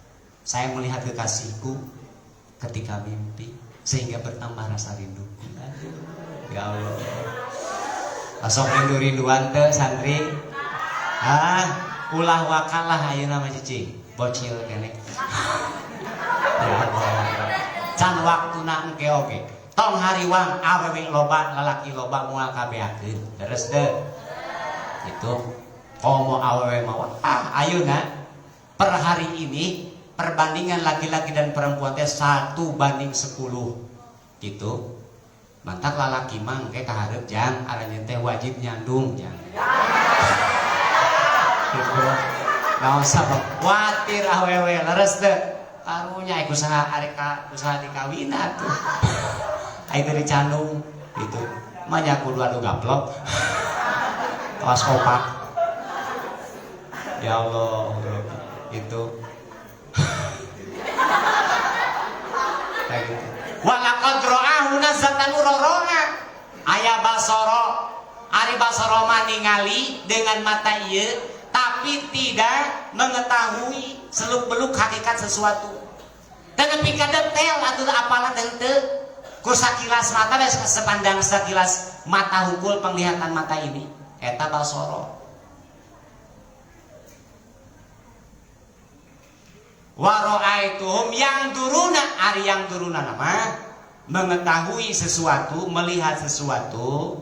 Saya melihat kekasihku ketika mimpi sehingga bertambah rasa rinduku. Ya Allah. Asok rindu-rinduan teh santri. Ulah wakalah ayeuna mah cicing. Bocil kene. Ya Allah. Can waktuna engke oge. Tong hariwang awewe loba lalaki loba moal kabeakeun. Terus teh. Itu komo awewe mawon ayeuna per hari ini perbandingan laki-laki dan perempuan teh 1:10 gitu. Mantak lalaki mah engke kaharep jang aranjeun teh wajib nyandung jang. Gitu. Naon sabab watir awewe leres teh karunya usaha areka usaha dikawina tuh. Ai teh dicandung gitu. Mah nya kudu anu gaplok. Kawas opak. Ya Allah, itu. Walaqad ra'ahu nazatan urarona. Aya basoro, ari basoro mah ningali dengan mata ieu tapi tidak mengetahui seluk-beluk hakikat sesuatu. Tetapi kadeutel atuh apalah teu ku sakilas mata geus sepandang sakilas mata hukul penglihatan mata ini eta basoro. Waro'aituhum yang duruna ari yang duruna nama mengetahui sesuatu, melihat sesuatu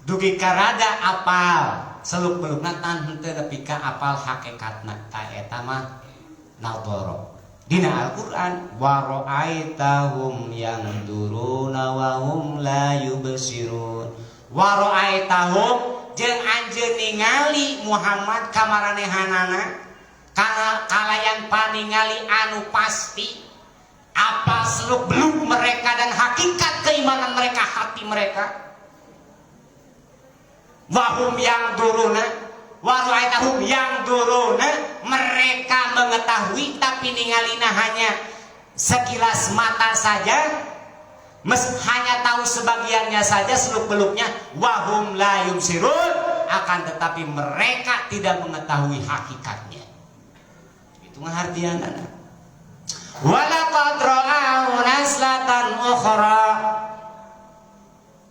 dugi karada apal seluk belukna tan henteu nepi ka apal hakikatna ta eta mah nadhara dina Al-Qur'an waro'aitahum yang duruna wa hum la yubsirun waro'aitahum jeung anjeun ningali Muhammad ka maranehanana kalayan paningali anu pasti apa seluk beluk mereka dan hakikat keimanan mereka hati mereka wahum yang duruna waru'aitahum yang duruna mereka mengetahui tapi ningalina hanya sekilas mata saja hanya tahu sebagiannya saja seluk beluknya wahum la yubsirun akan tetapi mereka tidak mengetahui hakikatnya. Pengertianana walaqad ra'ahu naslatan ukhra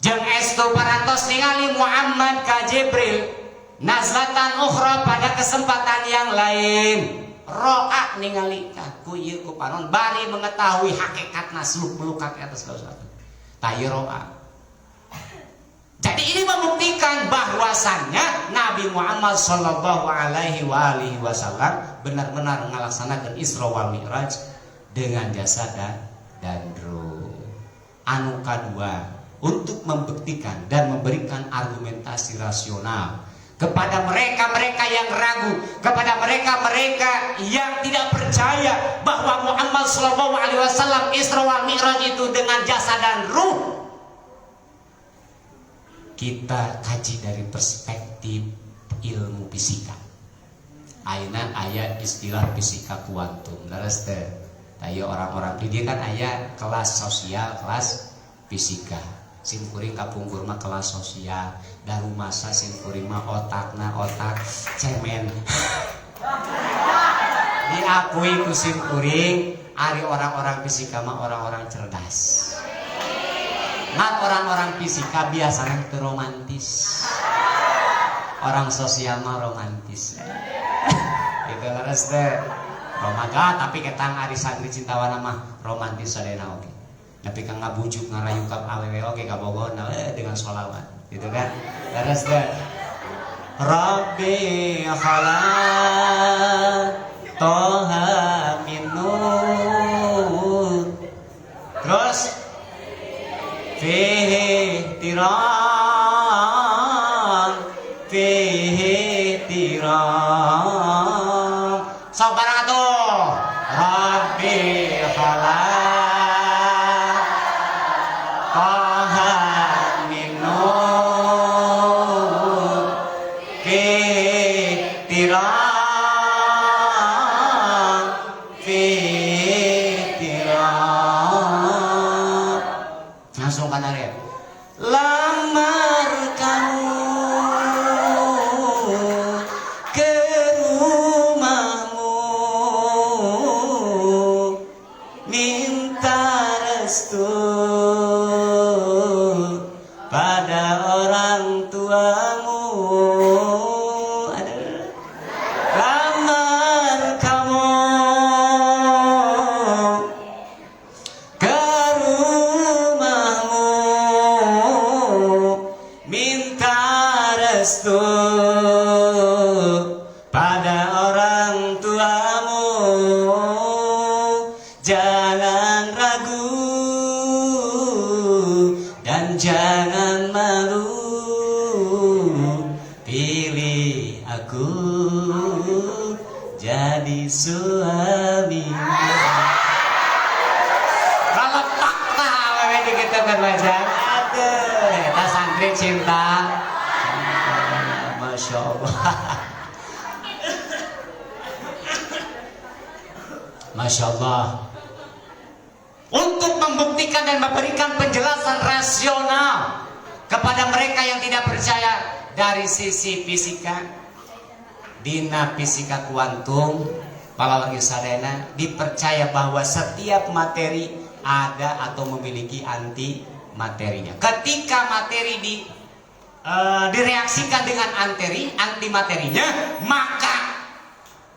jeung estu parantos ningali Muhammad ka Jibril naslatan ukhra pada kesempatan yang lain ro'a ningali ku ieu ku panon bari mengetahui hakikatna seluk-beluk hakikat sesuatu ta ieu ro'a. Jadi ini membuktikan bahwasannya Nabi Muhammad sallallahu alaihi wasallam benar-benar melaksanakan Isra wal Mi'raj dengan jasad dan ruh. Anu kadua untuk membuktikan dan memberikan argumentasi rasional kepada mereka-mereka yang ragu, kepada mereka-mereka yang tidak percaya bahwa Muhammad sallallahu alaihi wasallam Isra wal Mi'raj itu dengan jasad dan ruh. Kita kaji dari perspektif ilmu fisika. Ayeuna aya istilah fisika kuantum. Leres teh. Aya orang-orang di dia kan aya kelas sosial, kelas fisika. Sim kuring kapungkur mah kelas sosial, daru masa sim kuring mah otakna otak cemen. Diakui ku sim kuring ari orang-orang fisika mah orang-orang cerdas. Nah orang-orang fisika biasanya itu romantis. Orang sosial mah romantis. Itu leres teh. Romaga tapi ketang ari santri cintawana mah romantis sadena oge. Tapi kang ngabujuk ngarayu ka awewe oge ka bogona dengan sholawat. Gitu kan? Leres teh. Rabbi khalaq toha min nur. Terus fihi tiram sabar atuh Rabbi khalaq taha min nur fihi tiram langsung kan arep lamar kamu tuamu. Aduh. Lamar kamu ke rumahmu, minta restu pada orang tuamu. Jangan ragu dan jangan malu, pilih aku jadi suami. Kalau fakta wewe dikit kan wajar. Aduh, kita santri cinta. Masya Allah. Masya Allah. Untuk membuktikan dan memberikan penjelasan rasional kepada mereka yang tidak percaya dari sisi fisika, dina fisika kuantum, palawagi sadana dipercaya bahwa setiap materi ada atau memiliki anti materinya. Ketika materi direaksikan dengan anti materinya, maka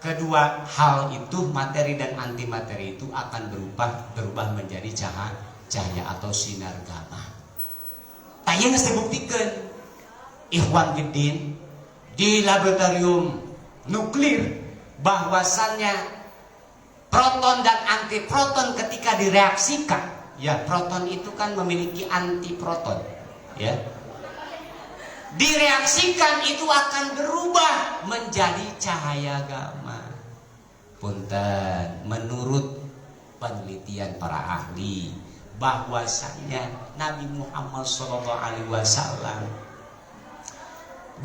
kedua hal itu, materi dan anti materi itu akan berubah menjadi cahaya atau sinar gamma. Tanya nggak dibuktikan, ikhwan fiddin, di laboratorium nuklir bahwasannya proton dan antiproton ketika direaksikan, ya proton itu kan memiliki antiproton, ya. Direaksikan itu akan berubah menjadi cahaya gamma. Punten, menurut penelitian para ahli bahwasanya Nabi Muhammad SAW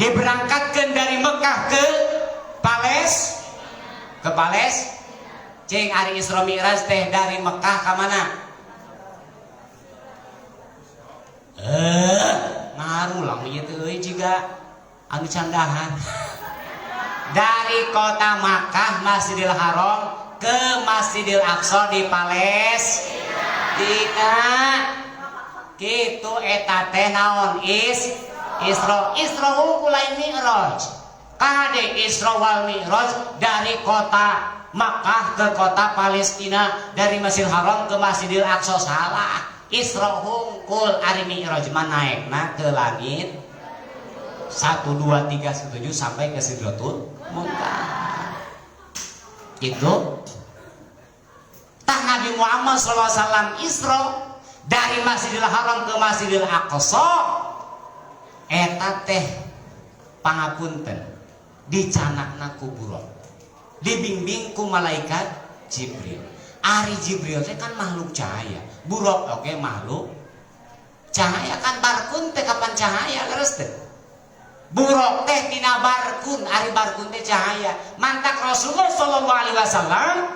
diberangkatkan dari Mekah ke Palestina. Cing ari Isra Mi'raj teh dari Mekah ke mana? Ngaruh lah gitu juga anu candahan. Dari kota Makkah Masjidil Haram ke Masjidil Aqsa di Palestina. Kitu eta teh naon Isra hungkul lain Mi'raj. Kade Isra wal Mi'raj dari kota Makkah ke kota Palestina, dari Masjidil Haram ke Masjidil Aqsa. Salah. Isra hungkul ari Mi'raj mah naekna ke langit 1 2 3 7 sampai ke Sidratul Muntaha. Itu tah Nabi Muhammad SAW Isra dari Masjidil Haram ke Masjidil Aqsa eta teh pangapunten dicanakna kuburan, dibimbing ku malaikat Jibril. Ari Jibril teh kan makhluk cahaya, buruk oke makhluk cahaya kan barkun teh kapan cahaya leres teh. Buruk teh tina barkun, ari barkun teh cahaya. Mantak Rasulullah sallallahu alaihi wasallam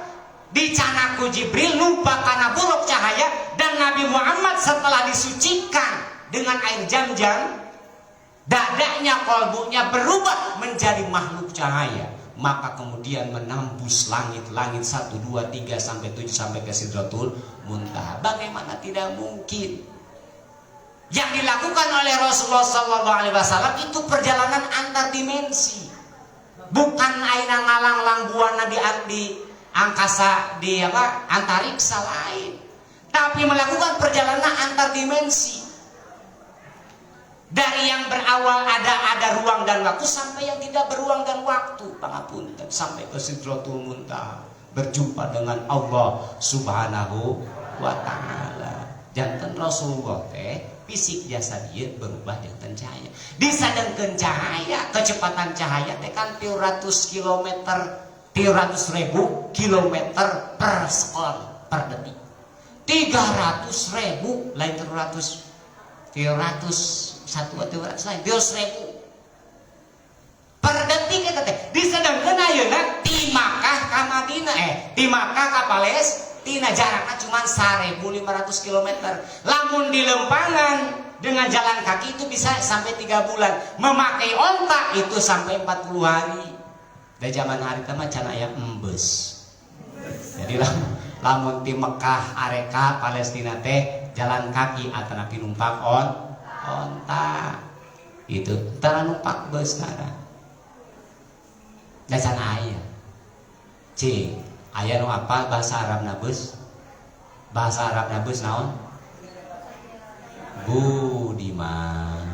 dicanak ku Jibril lupa karena buruk cahaya, dan Nabi Muhammad setelah disucikan dengan air Zam-Zam, dadanya, kolbunya berubah menjadi makhluk cahaya. Maka kemudian menembus langit-langit 1 2 3 sampai 7 sampai ke Sidratul Muntaha. Bagaimana tidak mungkin? Yang dilakukan oleh Rasulullah SAW itu perjalanan antar dimensi, bukan aina ngalang-lang buana di angkasa, di antariksa lain, tapi melakukan perjalanan antar dimensi. Dari yang berawal ada ruang dan waktu sampai yang tidak beruang dan waktu, pangapunten, sampai ke Sidratul Muntaha berjumpa dengan Allah Subhanahu wa taala. Janten Rasulullah teh fisik jasa dia berubah janten cahaya. Disadengkeun cahaya, kecepatan cahaya teh kan 300 ribu kilometer per sekon per detik. 300.000 lain 300 satu atau 200 ribu per detik eta teh. Disadengkeun ayeuna ti Makkah ka Madinah, ti Makkah ka Palestina jaraknya cuma 1.500 km. Lamun di lempangan dengan jalan kaki itu bisa sampai 3 bulan. Memakai onta itu sampai 40 hari. Da zaman hari teh mah can aya embes. Jadi lamun di Mekah areka Palestina teh jalan kaki atanapi numpak onta. itu tara numpak bus nara dasar aya cing aya nu apa bahasa Arab na bus naon Budiman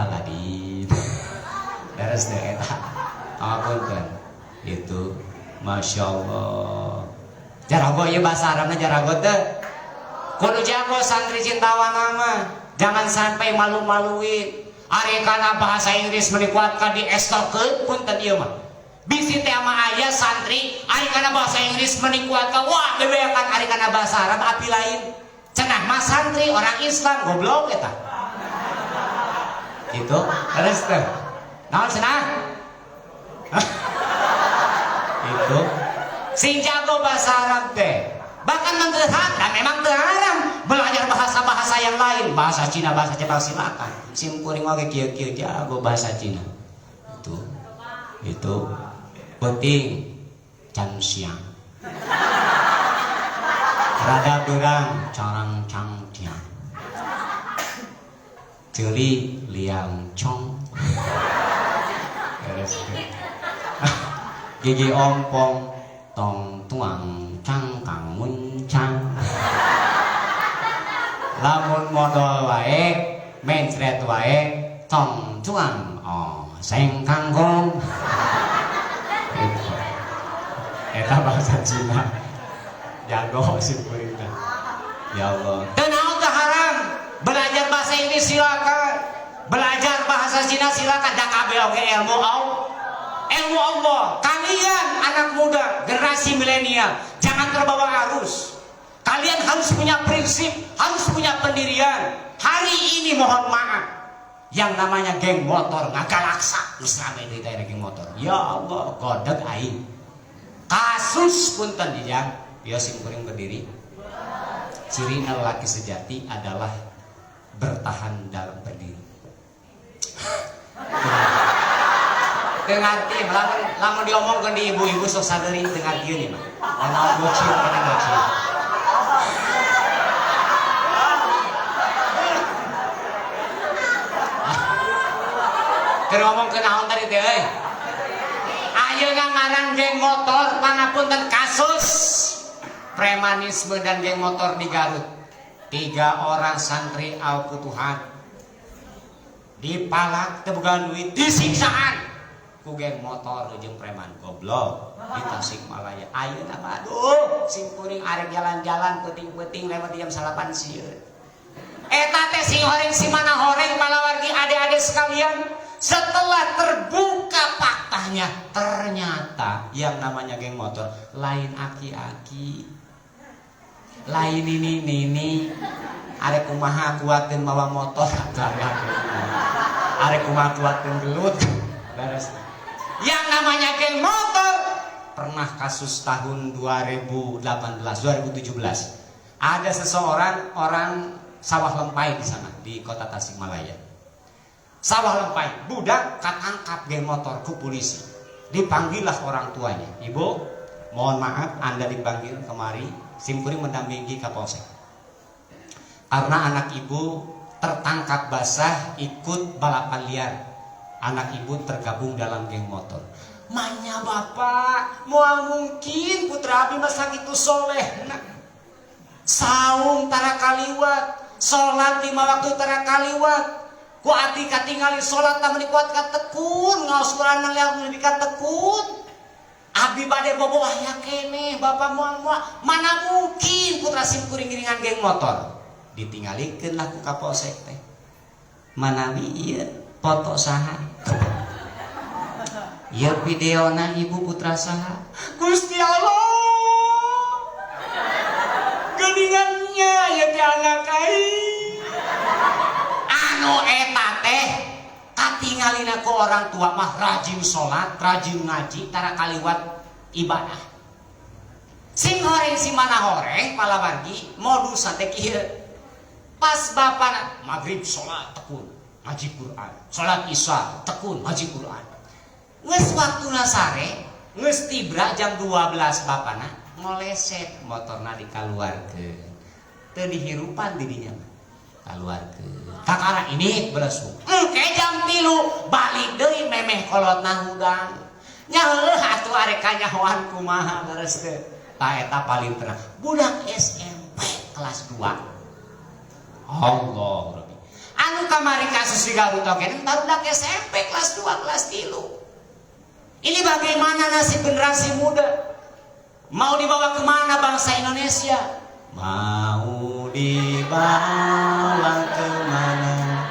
Ladin beres deh eta ngapunten itu Masya Allah jarago ieu bahasa Arabna jarago teh kudu jago santri cintawan mah jangan sampai malu-maluin ari kana bahasa Inggris menikuatkan di estokeun punten ieu mah bisi teh mah aya santri ari kana bahasa Inggris menikuatkan wah bebeakan ari kana bahasa Arab api lain cenah mah santri orang Islam goblok eta gitu terus teh naon cenah itu sing jago bahasa Arab teh bahkan menggerak dan memang terharam belajar bahasa-bahasa yang lain bahasa Cina bahasa Jepang silakan simkuring oge kieu-kieu jago bahasa Cina itu penting can siang rada beurang carang cang tiang ceuli liang cong gigi ompong tong tuang cang kang muncang lamun modal wae mencret wae tong tuang seng kangkong eta bahasa Cina jago sih kita ya Allah dan naon teh haram belajar bahasa Inggris silakan belajar bahasa Cina silakan da kabeh oge ilmu Allah kalian anak muda generasi milenial jangan terbawa arus kalian harus punya prinsip harus punya pendirian hari ini mohon maaf yang namanya geng motor ngagalaksa geus rame di daerah geng motor ya Allah godeg aing kasus punten dijang biasa kuring berdiri ciri lelaki sejati adalah bertahan dalam berdiri dengar tim lamun diomongkeun di ibu-ibu sok sadeuring dengar kieu nih mah naon bocil kana bocil keur ngomongkeun naon tadi teh euy ayeuna ngaran geng motor pangapunten kasus premanisme dan geng motor di Garut 3 orang santri Al-Futuhat dipalak teu boga duit disiksaan ku geng motor jeung preman goblok di Tasikmalaya ayeuna mah aduh sing kuring arek jalan-jalan peuting-peuting lewat jam 8 sieun eta teh sing horeng si mana horeng malawargi ade-ade sekalian setelah terbuka faktanya ternyata yang namanya geng motor lain aki-aki lain ini arek kumaha kuatin mawa motor arek kumaha kuatin gelut beres yang namanya geng motor pernah kasus tahun 2017 ada seseorang orang sawah lempai di sana di kota Tasikmalaya sawah lempai budak katangkap geng motor ku polisi dipanggillah orang tuanya ibu mohon maaf anda dipanggil kemari simkuring mendampingi Kapolsek karena anak ibu tertangkap basah ikut balapan liar anak ibu tergabung dalam geng motor manya bapak moal mungkin putra abdi masa gitu soleh saum tara kaliwat sholat 5 waktu tara kaliwat ku ati katingali sholat tak menikuat katekun ngaos Quran yang lebih katekun abdi bade bobo aya kene bapak moal mana mungkin putra simkuring giringan geng motor ditinggalikeun lah ku Kapolsek teh manawi ieu foto saha ieu videona ibu putra saha Gusti Allah geningannya ya ti anak aing anu eta teh katingalina ku orang tua mah rajin sholat rajin ngaji tara kaliwat ibadah sing horeng si mana horeng palawargi modus teh kieu pas bapak maghrib sholat tekun ngaji Quran sholat isya tekun ngaji Quran geus waktuna sare geus tibra jam 12 bapana ngoleset motorna dikaluarkeun teu dihirupan di dinya Kaluarkeun. Kakara ini beresu. Ke jam 3 balik deui memeh kolotna hudang. Nya heueuh atuh arek kanyahoan kumaha leres teh. Tah eta paling tenang. Budak SMP kelas 2. Allah Rabbi. Anu kamari kasus di Garut oge budak SMP kelas 2 kelas 3. Ini bagaimana nasib generasi muda? Mau dibawa kemana bangsa Indonesia? Mau dibawa kemana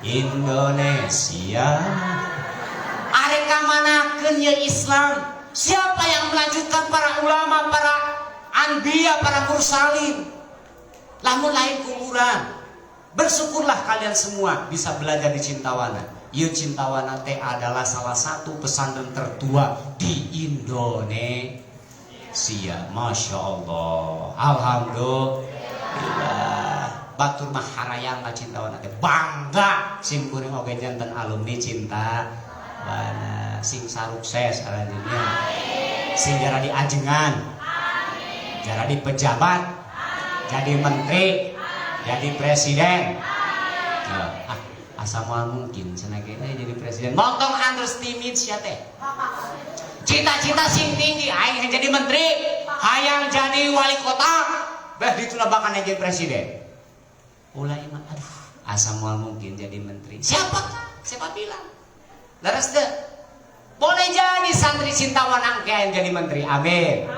Indonesia? Arek kamanakeun ye Islam? Siapa yang melanjutkan para ulama, para anbiya, para mursalin? Lamun lain kuburan. Bersyukurlah kalian semua bisa belajar di Cintawana. Ieu Cintawana teh adalah salah satu pesantren tertua di Indonesia. Masya Allah. Alhamdulillah. Batur mah harayang ka Cintawana teh bangga sim kuring oge janten alumni Cintawana. Sing sarukses aranjeunna. Sing jara di ajengan. Jara di pejabat. Jadi menteri. Jadi presiden. Asa moal mungkin cenah ge jadi presiden. Motong underestimate sia teh. Cita-cita sing tinggi aing jadi menteri, hayang jadi wali kota, beh dituna bakal jadi presiden. Ulah mah aduh, asa moal mungkin jadi menteri. Siapa bilang? Leres teh. Boleh jadi santri Cintawana kaen jadi menteri. Amin.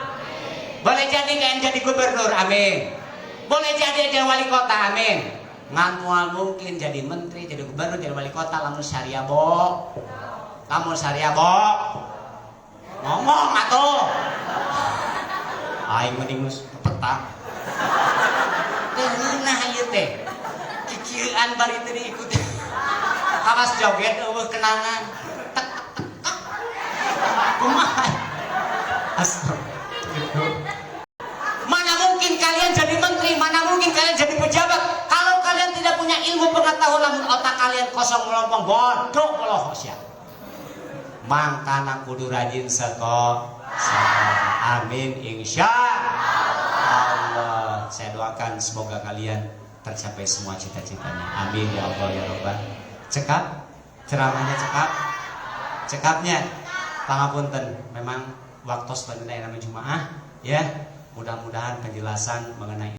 Boleh jadi kaen jadi gubernur. Amin. Boleh jadi wali kota, amin. Ngan moal mungkin jadi menteri, jadi gubernur, jadi wali kota lamun syariah bo. Lamun syariah bo. Ngomong atuh. Aing mending geus petak. Teh nah ieu teh. Kikieuan bari teu diikuti. Kawas joget eueuh kenangan. Tek tek tek. Kumaha? Astagfirullah. Mana mungkin kalian jadi menteri, mana mungkin kalian jadi pejabat kalau kalian tidak punya ilmu pengetahuan, lamun otak kalian kosong melompong bodoh poloh sia. Mangkana kudu rajin sekolah. Amin insya Allah. Saya doakan semoga kalian tercapai semua cita-citanya. Amin ya Allah ya Rabbal. Cekap ceramahnya cekapnya pangapunten. Memang waktu sebenarnya namanya Jumaah ya. Mudah-mudahan penjelasan mengenai